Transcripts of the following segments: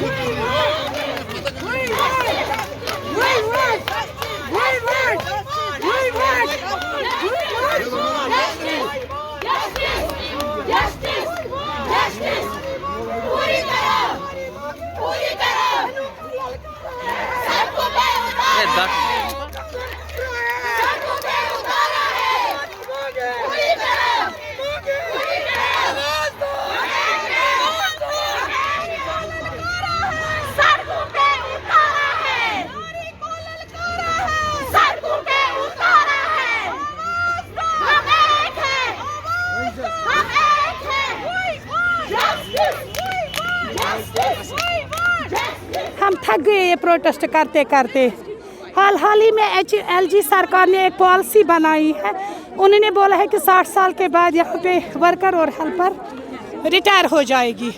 हम थक गए ये प्रोटेस्ट करते करते। हाल ही में LG सरकार ने एक पॉलिसी बनाई है। उन्होंने बोला है कि 60 साल के बाद यहाँ पे वर्कर और हेल्पर रिटायर हो जाएगी।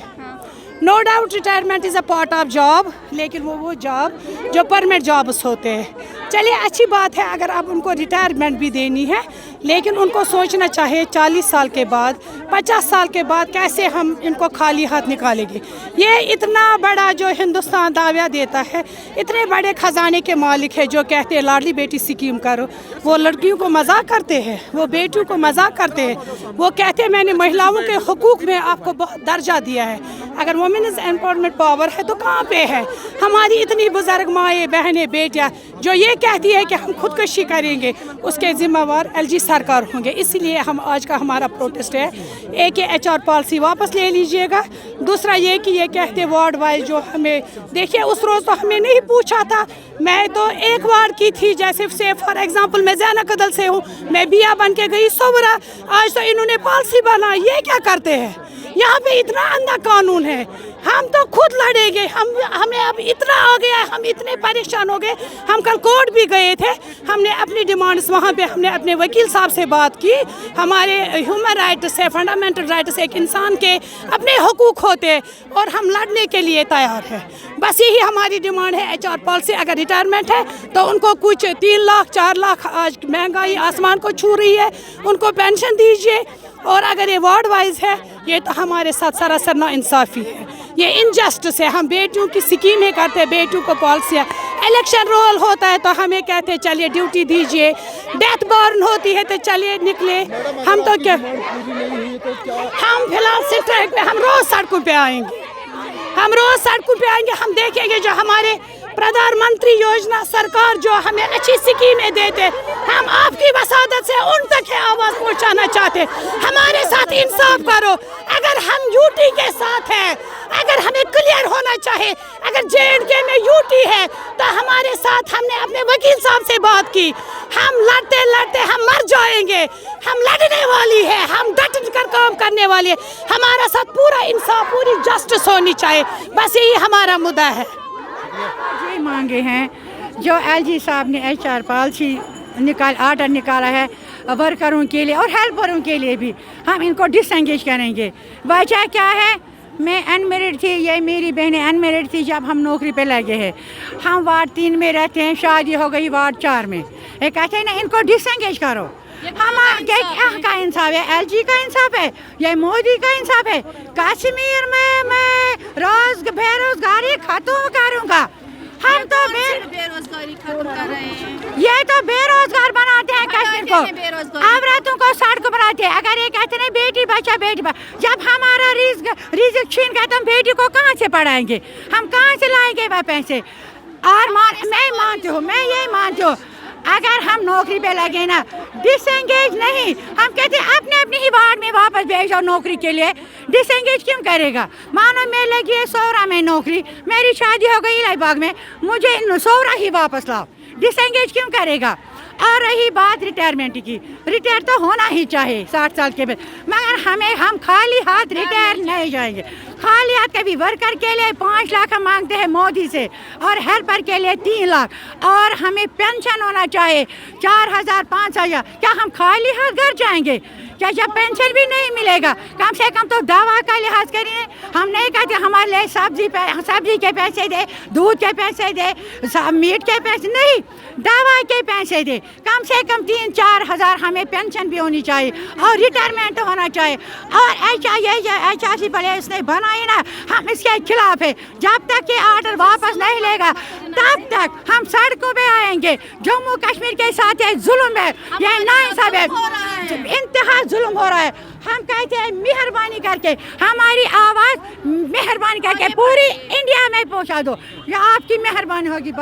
No doubt retirement is a part of job, लेकिन वो जॉब जो परमानेंट जॉब्स होते हैं। चलिए अच्छी बात है अगर अब उनको रिटायरमेंट भी देनी है, लेकिन उनको सोचना चाहिए 40 साल के बाद 50 साल के बाद कैसे हम इनको खाली हाथ निकालेंगे। ये इतना बड़ा जो हिंदुस्तान दावा देता है, इतने बड़े खजाने के मालिक है जो कहते हैं लाडली बेटी स्कीम करो, वो लड़कियों को मजाक करते हैं, वो बेटियों को मजाक करते हैं। वो कहते हैं मैंने महिलाओं के हुकूक में आपको बहुत दर्जा दिया है। अगर वुमेन्स एम्पावरमेंट पावर है तो कहाँ पे है हमारी इतनी बुजुर्ग माएँ बहनें बेटियाँ जो ये कहती है कि हम खुदकशी करेंगे, उसके जिम्मेवार LG सरकार होंगे। इसलिए हम आज का हमारा प्रोटेस्ट है, एक ये HR पॉलिसी वापस ले लीजिएगा। दूसरा ये कि ये कहते वार्ड वाइज जो हमें देखिए उस रोज़ तो हमें नहीं पूछा था। मैं तो एक वार्ड की थी, जैसे से फॉर एग्जांपल मैं ज़ैना कदल से हूँ, मैं बिया बन के गई सोवरा। आज तो इन्होंने पॉलिसी बनाई, ये क्या करते हैं? यहाँ पे इतना अंधा कानून है। हम तो खुद लड़ेंगे। हमें अब इतना आ गया, हम इतने परेशान हो गए। हम कल कोर्ट भी गए थे, हमने अपनी डिमांड्स वहाँ पे हमने अपने वकील साहब से बात की। हमारे ह्यूमन राइट्स है, फंडामेंटल राइट्स, एक इंसान के अपने हुकूक होते हैं और हम लड़ने के लिए तैयार हैं। बस यही हमारी डिमांड है। HR पॉलिसी अगर रिटायरमेंट है तो उनको कुछ 3 लाख 4 लाख, आज महंगाई आसमान को छू रही है, उनको पेंशन दीजिए। और अगर ये वार्ड वाइज है, ये तो हमारे साथ सरासर नाइंसाफ़ी है, ये इनजस्टिस है। हम बेटियों की स्कीमें करते, बेटियों को पॉलिसियाँ, इलेक्शन रोल होता है तो हमें कहते चलिए ड्यूटी दीजिए, डेथ बॉर्न होती है तो चलिए निकले। हम तो क्या, हम फिलहाल स्ट्राइक पे, हम रोज़ सड़कों पे आएंगे, हम रोज़ सड़कों पे आएंगे। हम देखेंगे जो हमारे प्रधानमंत्री योजना सरकार जो हमें अच्छी स्कीमें देते, हम आपकी वसादत से उन तक आवाज़ पहुंचाना चाहते। हमारे साथ इंसाफ करो। अगर हम यूटी के साथ हैं, अगर हमें क्लियर होना चाहिए, अगर JNK में यूटी है तो हमारे साथ, हमने अपने वकील साहब से बात की, हम लड़ते लड़ते हम मर जाएंगे। हम लड़ने वाली है, हम डट कर काम करने वाली है। हमारा साथ पूरा इंसाफ, पूरी जस्टिस होनी चाहिए। बस यही हमारा मुद्दा है। ये मांगे हैं जो LG साहब ने HR पॉलिसी आर्डर निकाला है वर्करों के लिए और हेल्परों के लिए भी, हम इनको डिसएंगेज करेंगे। वजह क्या है? मैं अनमेरिड थी, ये मेरी बहनें अनमेरिड थी जब हम नौकरी पे लगे हैं। हम वार्ड 3 में रहते हैं, शादी हो गई वार्ड 4 में। ये कहते हैं ना इनको डिसएंगेज करो। हम क्या इंसाफ है? LG का इंसाफ है? ये मोदी का इंसाफ है? कश्मीर में मैं बेरोजगारी खत्म करूँगा। हम तो बेरोजगारी खत्म कर रहे हैं। ये तो बेरोजगार बनाते हैं कश्मीर को, औरतों को सड़क बनाते हैं। अगर ये कहते हैं बेटी बचा बेटी बचा, जब हमारा रिज़्क छीन गया तो हम बेटी को कहाँ से पढ़ाएंगे? हम कहाँ से लाएंगे वह पैसे? और मैं मानती हूँ, मैं यही मानती हूँ, अगर हम नौकरी पे लगे ना, डिसएंगेज नहीं, हम कहते हैं अपने ही वार्ड में वापस भेजो नौकरी के लिए। डिसएंगेज क्यों करेगा? मानो मैं लगी है सोवरा में नौकरी, मेरी शादी हो गई इलाहाबाद में, मुझे सोवरा ही वापस लाओ। डिसएंगेज क्यों करेगा? और रही बात रिटायरमेंट की, रिटायर तो होना ही चाहिए 60 साल के बाद, मगर हम खाली हाथ रिटायर नहीं जाएंगे। खाली हाथ कभी वर्कर के लिए 5 लाख हम मांगते हैं मोदी से और हेल्पर के लिए 3 लाख, और हमें पेंशन होना चाहिए 4000 5000। क्या हम खाली हाथ घर जाएंगे? क्या जब पेंशन भी नहीं मिलेगा, कम से कम तो दवा का लिहाज करिए। हम नहीं कहते हमारे लिए सब्जी के पैसे दे, दूध के पैसे दे, मीट के पैसे नहीं, दवा के पैसे दे। कम से कम 3-4 हज़ार हमें पेंशन भी होनी चाहिए और रिटायरमेंट होना चाहिए। और HRC पहले इसने बनाई ना, हम इसके खिलाफ है। जब तक ये ऑर्डर वापस नहीं लेगा तब तक हम सड़कों पे आएंगे। जम्मू कश्मीर के साथ ये जुल्म है, ये नाइंसाफ है, इंतहा जुल्म हो रहा है। हम कहते हैं मेहरबानी करके हमारी आवाज़ मेहरबानी करके पूरी इंडिया में पहुंचा दो, ये आपकी मेहरबानी होगी।